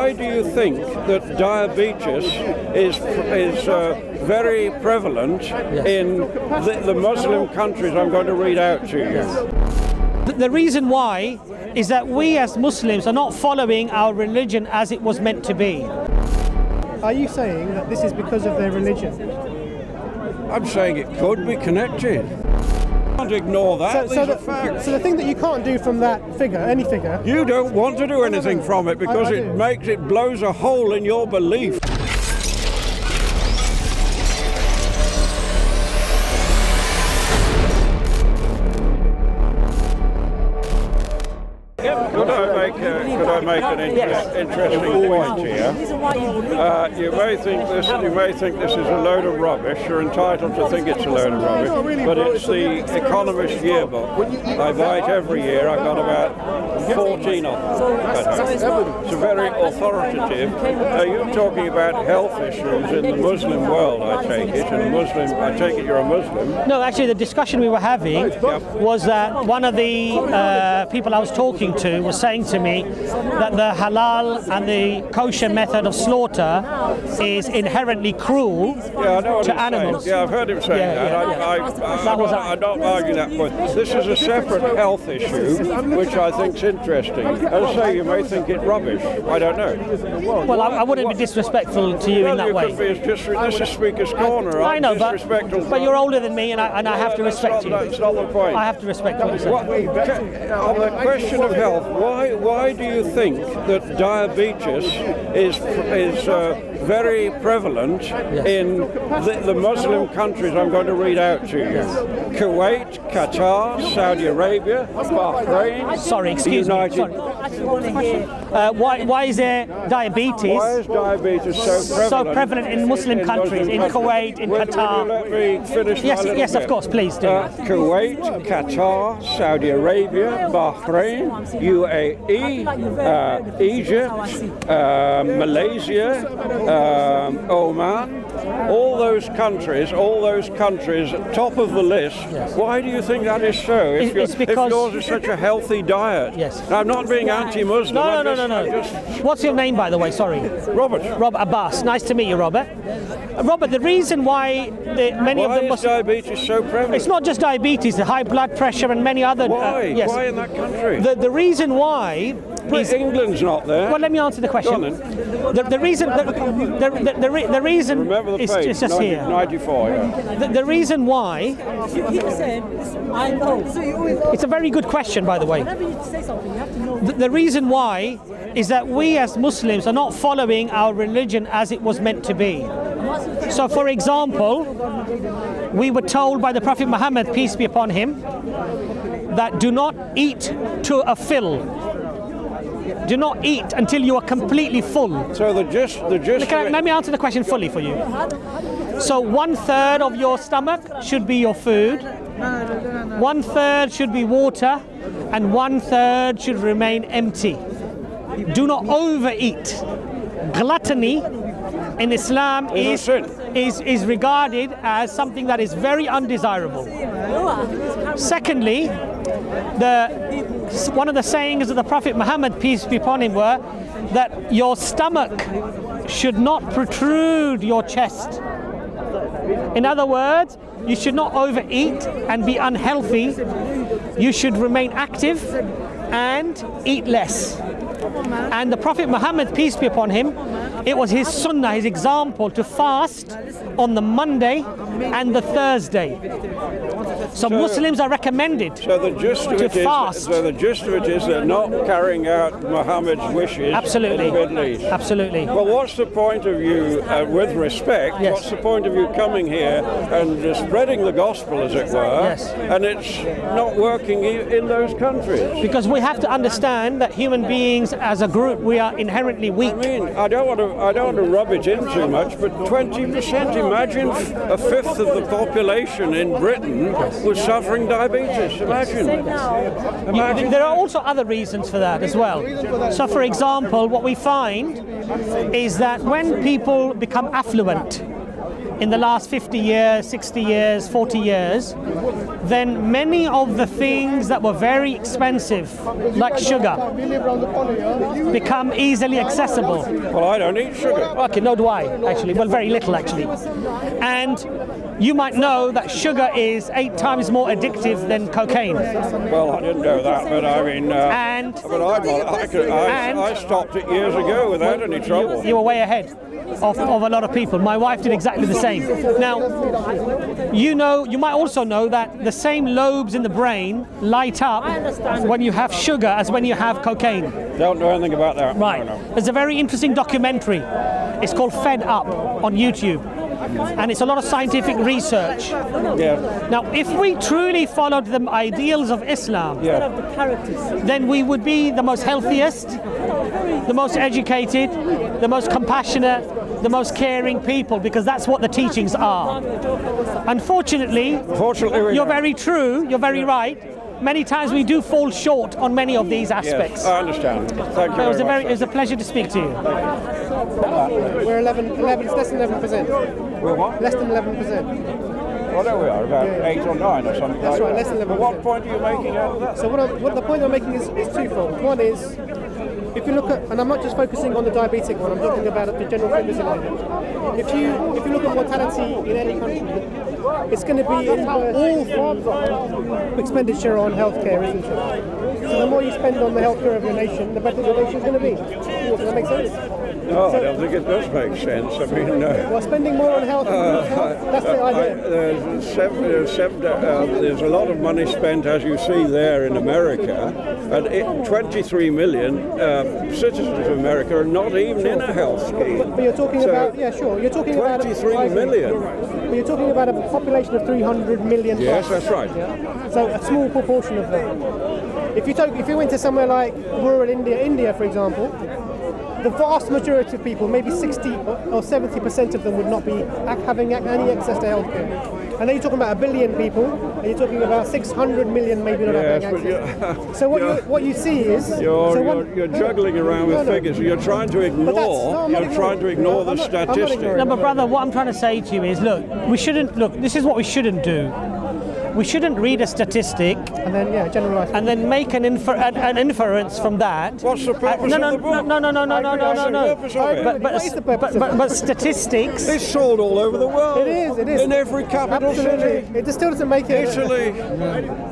why do you think that diabetes is very prevalent in the Muslim countries I'm going to read out to you? The reason why is that we as Muslims are not following our religion as it was meant to be. Are you saying that this is because of their religion? I'm saying it could be connected. You can't ignore that. So the thing that you can't do from that figure, any figure... You don't want to do anything from it because it blows a hole in your belief. Could I make an interesting point here? You may think this is a load of rubbish. You're entitled to think it's a load of rubbish, but it's the Economist yearbook. I buy it every year. I've got about 14 of them. It's very authoritative. You're talking about health issues in the Muslim world, I take it. I take it you're a Muslim. No, actually, the discussion we were having was that one of the people I was talking to was saying to me that the halal and the kosher method of slaughter is inherently cruel to animals. Yeah, I've heard him say that. I don't argue that point. This is a separate health issue, which I think is interesting. As I say, you may think it rubbish. I don't know. Well, I wouldn't be disrespectful to you in that way. This is Speaker's Corner. I know, but you're older than me, and I have to respect you. That's not the point. I have to respect what you say. On the question of health, why do you think that diabetes is very prevalent in the Muslim countries I'm going to read out to you? Kuwait, Qatar, Saudi Arabia, Bahrain. Sorry, excuse me. Sorry. Why is there diabetes? Why is diabetes so prevalent in Muslim countries, in Kuwait, in Qatar? Let me finish. Yes, of course, please do. Kuwait, Qatar, Saudi Arabia, Bahrain, UAE, Egypt, Malaysia, Oman, all those countries, top of the list. Yes. Why do you think that is so? It's because if yours is such a healthy diet. Yes. Now, I'm not being anti-Muslim. No. What's your name, by the way? Sorry. Robert. Robert Abbas. Nice to meet you, Robert. Robert, the reason why many of the Why is diabetes so prevalent? It's not just diabetes, the high blood pressure and many other... Why? Yes. Why in that country? The reason why... England's not there. Well, let me answer the question. The reason Remember the page, is just here. 94. Yeah. The reason why. I know. It's a very good question, by the way. Whenever you say something, you have to know. The reason why is that we as Muslims are not following our religion as it was meant to be. So, for example, we were told by the Prophet Muhammad, peace be upon him, that do not eat to a fill. Do not eat until you are completely full. So the gist. Let me answer the question fully for you. So 1/3 of your stomach should be your food, 1/3 should be water, and 1/3 should remain empty. Do not overeat. Gluttony in Islam is regarded as something that is very undesirable. Secondly, one of the sayings of the Prophet Muhammad, peace be upon him, were that your stomach should not protrude your chest. In other words, you should not overeat and be unhealthy. You should remain active and eat less. And the Prophet Muhammad, peace be upon him, it was his sunnah, his example, to fast on the Monday and the Thursday. So Muslims are recommended to fast. So the gist of it is they're not carrying out Muhammad's wishes. Absolutely. In the Middle East. Absolutely. Well, what's the point of you, with respect, yes. What's the point of you coming here and spreading the gospel, as it were, yes. and it's not working in those countries? Because we have to understand that human beings as a group, we are inherently weak. I mean, I don't want to rub it in too much, but 20%, imagine a fifth of the population in Britain was suffering diabetes. Imagine. There are also other reasons for that as well. So, for example, what we find is that when people become affluent, in the last 50 years, 60 years, 40 years, then many of the things that were very expensive, like sugar, become easily accessible. Well, I don't eat sugar. Okay, no do I, actually. Well, very little, actually. And you might know that sugar is 8 times more addictive than cocaine. Well, I didn't know that, but I mean... I stopped it years ago without any trouble. You were way ahead of a lot of people. My wife did exactly the same. Now, you might also know that the same lobes in the brain light up when you have sugar as when you have cocaine. Don't know anything about that. Right. No. There's a very interesting documentary. It's called Fed Up on YouTube. And it's a lot of scientific research. Yeah. Now, if we truly followed the ideals of Islam, then we would be the most healthiest, the most educated, the most compassionate, the most caring people, because that's what the teachings are. Unfortunately, you're very true, you're very right. Many times we do fall short on many of these aspects. Yes, I understand. Thank you very much. It was a pleasure to speak to you. We're 11, it's less than 11%. We're what? Less than 11%. Well, there we are, about 8 or 9 or something. That's right, less than 11%. But what point are you making out of that? So what the point I'm making is twofold. One is, if you look at, and I'm not just focusing on the diabetic one, I'm talking about the general focus in it. If you look at mortality in any country, it's going to be all expenditure on healthcare, isn't it? So the more you spend on the healthcare of your nation, the better your nation is going to be. Does that make sense? No, I don't think it does make sense. I mean, well, spending more on health, that's the idea. There's a lot of money spent, as you see there in America, and 23 million citizens of America are not even in a health scheme. But you're talking about, yeah, sure, you're talking 23 about... 23 million. But you're talking about a population of 300 million. Yes, plus, that's right. Yeah? So a small proportion of that. If you went to somewhere like rural India, for example, the vast majority of people, maybe 60 or 70% of them, would not be having any access to healthcare. And then you're talking about 1 billion people, and you're talking about 600 million maybe not having access. So what you see is you're juggling around with figures. You're trying to ignore. The statistics. No, but brother, what I'm trying to say to you is, look. This is what we shouldn't do. We shouldn't read a statistic and then generalize and then make an inference from that. What's the purpose of the book? No. But statistics. It's sold all over the world. It is. In every capital city. It still doesn't make it. Italy.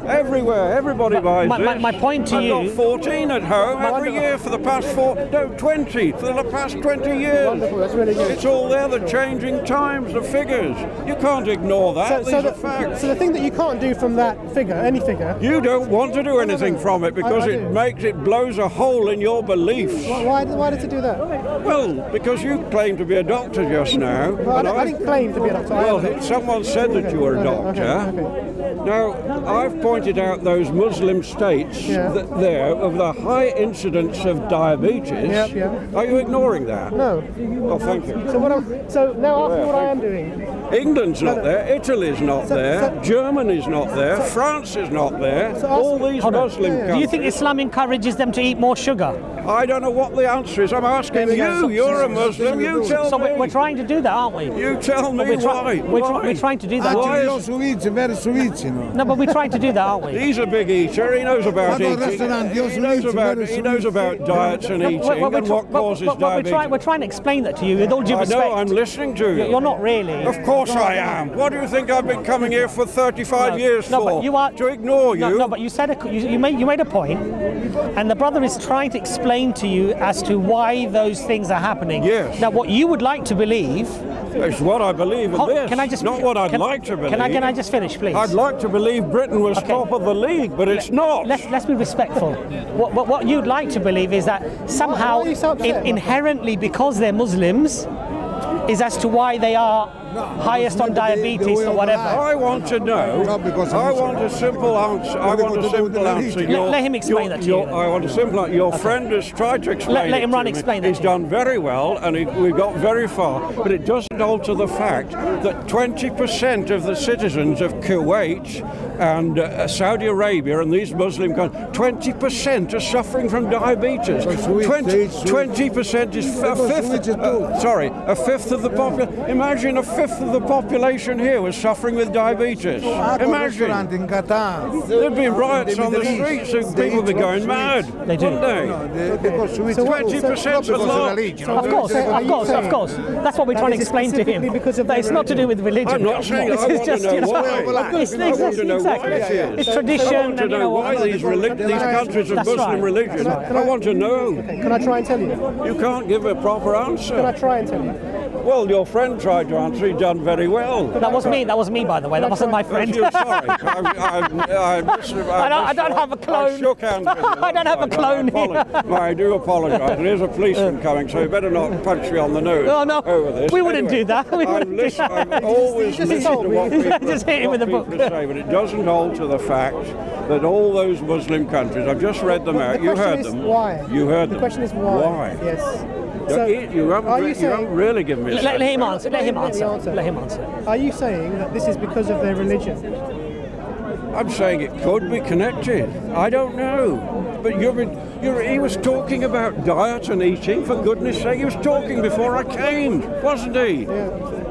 Everywhere. Everybody buys it. My point to you. I've got 14 at home every year for the past 20 for the past 20 years. Wonderful. That's really good. It's all there. The changing times, the figures. You can't ignore that. These are facts. So the thing that you can't do from that figure, any figure. You don't want to do anything from it because it blows a hole in your beliefs. Why does it do that? Well, because you claim to be a doctor just now. Well, I didn't claim to be a doctor. Well, someone said that you were a doctor. Okay. Now, I've pointed out those Muslim states there of the high incidence of diabetes. Yep. Are you ignoring that? No. Oh, thank you. So now after what I am doing. England's not there, Italy's not there, Germany's not there, France is not there, all these Muslim countries. Do you think Islam encourages them to eat more sugar? I don't know what the answer is. I'm asking you. You're a Muslim. You tell me. So we're trying to do that, aren't we? You tell me why. We're trying to do that. Very sweet, you know. No, but we're trying to do that, aren't we? He's a big eater. He knows about eating. He knows about diets and eating and what causes diabetes. We're trying to explain that to you with all due respect. I know. I'm listening to you. You're not really. Of course I am. What do you think I've been coming here for 35 years for? But you are, to ignore you. No, but you said you made a point, and the brother is trying to explain to you as to why those things are happening. Yes. Now, what you would like to believe. It's what I believe in this. Can I just, not what I'd like to believe. Can I just finish, please? I'd like to believe Britain was top of the league, but it's not. Let's be respectful. What you'd like to believe is that somehow inherently, because they're Muslims, is as to why they are highest on diabetes or whatever. I want to know. I want a simple answer. Let him explain that to you. I want a simple answer. Your friend has tried to explain it. Let him explain that. He's done very well, and we've got very far. But it doesn't alter the fact that 20% of the citizens of Kuwait and Saudi Arabia and these Muslim countries, 20% are suffering from diabetes. 20% is a fifth. A fifth of the population. Imagine a fifth of the population here was suffering with diabetes. Imagine. In Qatar. There'd be riots on the streets, so people would be going mad. They do. Wouldn't they? Because Swedes. 20% a lot. Of course. That's what we're trying to explain to him. That it's not to do with religion. I'm not saying This I is want to just, know you know, why. it's I want to know why exactly. it is. It's tradition. I want to and, you know why these countries of That's Muslim right. religion. That's I want to know. Can I try and tell you? You can't give a proper Can I answer. try and tell you? Well, your friend tried to answer. He done very well. That was me, by the way. That wasn't my friend. You're sorry. I don't have a clone. I shook hands with you. I don't have a clone here. I do apologise. There's a policeman coming, so you better not punch me on the nose over this. We wouldn't do that. We wouldn't do that. I've always listened to what people Just hit him with a book. say, but it doesn't alter the fact that all those Muslim countries, I've just read them out. You heard them. Why? You heard them. The question is why. Why? Yes. You haven't really given me a Let him answer. answer. Let him answer. Are you saying that this is because of their religion? I'm saying it could be connected. I don't know. But he was talking about diet and eating, for goodness sake. He was talking before I came, wasn't he? Yeah.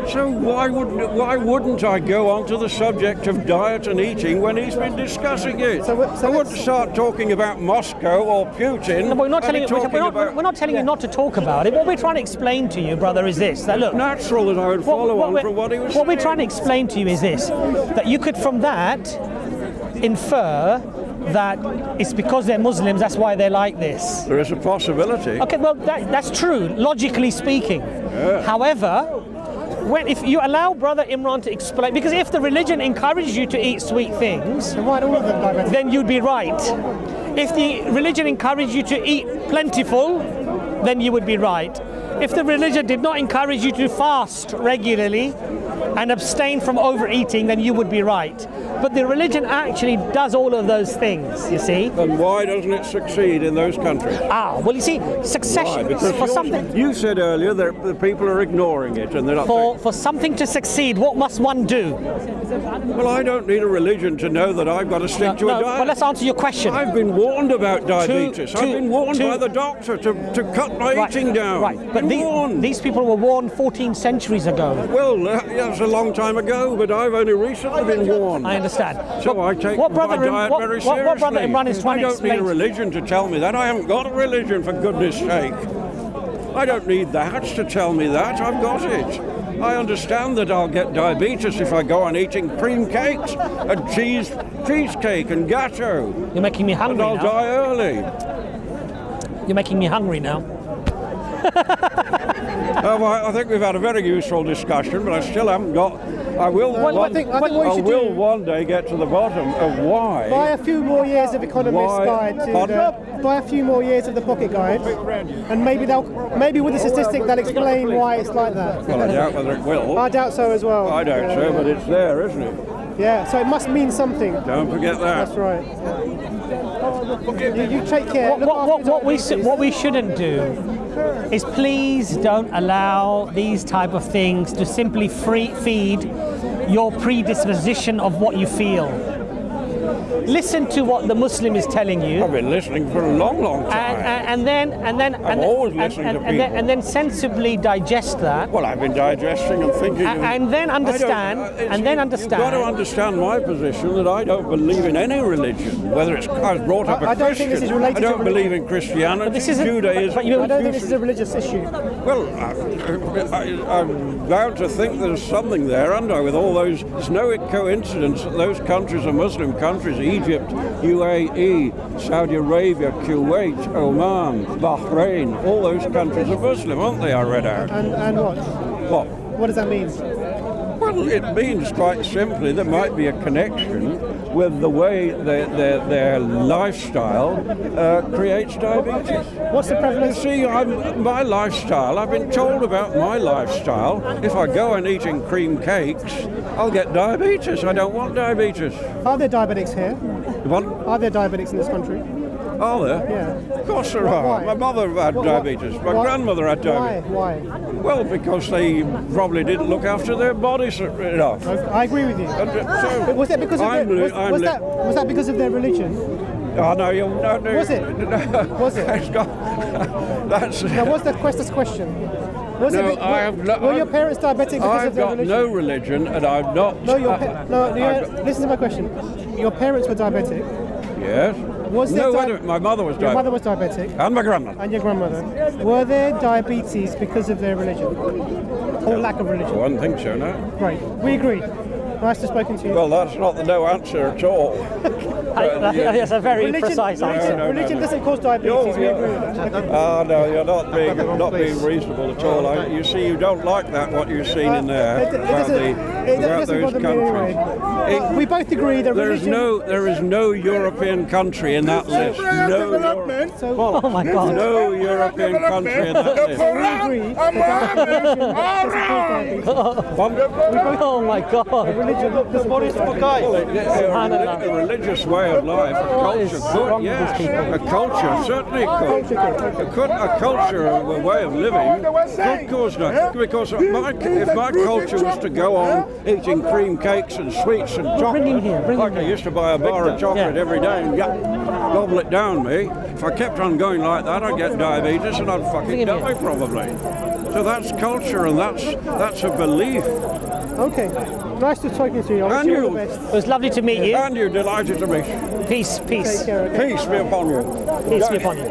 So why wouldn't I go on to the subject of diet and eating when he's been discussing it? I wouldn't start talking about Moscow or Putin. No, we're not telling you not to talk about it. What we're trying to explain to you, brother, is this: that look, natural that I would follow on from what he was saying. What we're trying to explain to you is this: that you could, from that, infer that it's because they're Muslims, that's why they're like this. There is a possibility. Okay, well, that's true, logically speaking. Yeah. However, if you allow Brother Imran to explain, because if the religion encourages you to eat sweet things, then you'd be right. If the religion encouraged you to eat plentiful, then you would be right. If the religion did not encourage you to fast regularly and abstain from overeating, then you would be right. But the religion actually does all of those things, you see. Then why doesn't it succeed in those countries? Well, you see, succession for something. You said earlier that the people are ignoring it, and they're not. For something to succeed, what must one do? Well, I don't need a religion to know that I've got to stick to a diet. Well, let's answer your question. I've been warned about diabetes. I've been warned by the doctor to cut my eating down. Right, but these people were warned 14 centuries ago. Well, that's a long time ago, but I've only recently been warned. I understand. So I take my diet very seriously. What Brother Imran is trying to explain. I don't need a religion to tell me that. I haven't got a religion, for goodness sake. I don't need that to tell me that. I've got it. I understand that I'll get diabetes if I go on eating cream cakes and cheesecake and gateau. You're making me hungry now. And I'll die early. You're making me hungry now. I think we've had a very useful discussion, but I still haven't got. I will one day get to the bottom of why. Buy a few more years of Economist's Guide buy a few more years of the Pocket Guide, and maybe with the statistic they'll explain why it's like that. Well, I doubt whether it will. I doubt so as well. I doubt so, but it's there, isn't it? Yeah, so it must mean something. Don't forget that. That's right. You take care. What we shouldn't do is please don't allow these type of things to simply feed your predisposition of what you feel. Listen to what the Muslim is telling you. I've been listening for a long, long time. I'm always listening to people. And then sensibly digest that. Well, I've been digesting and thinking. And then understand. You've got to understand my position that I don't believe in any religion. Whether it's I was brought up a Christian. I don't think this is related to I don't believe in Christianity, Judaism. I don't think this is a religious issue. Well, I'm bound to think there's something there, aren't I? With all those, it's no coincidence that those countries are Muslim countries. Egypt, UAE, Saudi Arabia, Kuwait, Oman, Bahrain, all those countries are Muslim, aren't they? I read out. And what? What? What does that mean? Well, it means quite simply there might be a connection with the way their lifestyle creates diabetes. What's the prevalence? You see, my lifestyle, I've been told about my lifestyle. If I go on eating cream cakes, I'll get diabetes. I don't want diabetes. Are there diabetics here? What? Are there diabetics in this country? Are there? Yeah. Of course there are. Why? My mother had diabetes. My grandmother had diabetes. Why? Well, because they probably didn't look after their bodies enough. I agree with you. So was that because of was that because of their religion? Oh no, you no, no. Was it? Was it? It's got, that's. Now, what's the question? Was No, it, I have no- were your parents diabetic because I've of their got religion? no religion, and I'm not. No, listen to my question. Your parents were diabetic. Yes. Was there No, wait a minute. My mother was Your mother diabetic, was diabetic, and my grandmother. and your grandmother. Were there diabetes because of their religion? Or lack of I religion? wouldn't think so, no. Right, we agree. Nice to have spoken to you. Well, that's not the no answer at all. I think that's a very religion, precise answer. religion doesn't cause diabetes, we agree with that. No, you're not being reasonable at all. You see, you don't like that, what you've seen in there It doesn't those bother me anyway. countries. But we both agree that religion... There is no European country in that list. Oh my God. No European country in that list. We agree that religion doesn't cause diabetes. Oh my God. Religion doesn't cause diabetes. A religious way of life, a culture could, yes. A culture certainly could. A culture, a way of living, could cause nothing. Because if my culture was to go on eating cream cakes and sweets and chocolate, like I used to buy a bar of chocolate every day and gobble it down me, if I kept on going like that, I'd get diabetes and I'd fucking die probably. So that's culture, and that's a belief. Okay, nice to talk to you. I wish you all the best. It was lovely to meet you. And you're delighted to meet you. Peace, peace. Take care. Okay? Peace be upon you. Peace be upon you.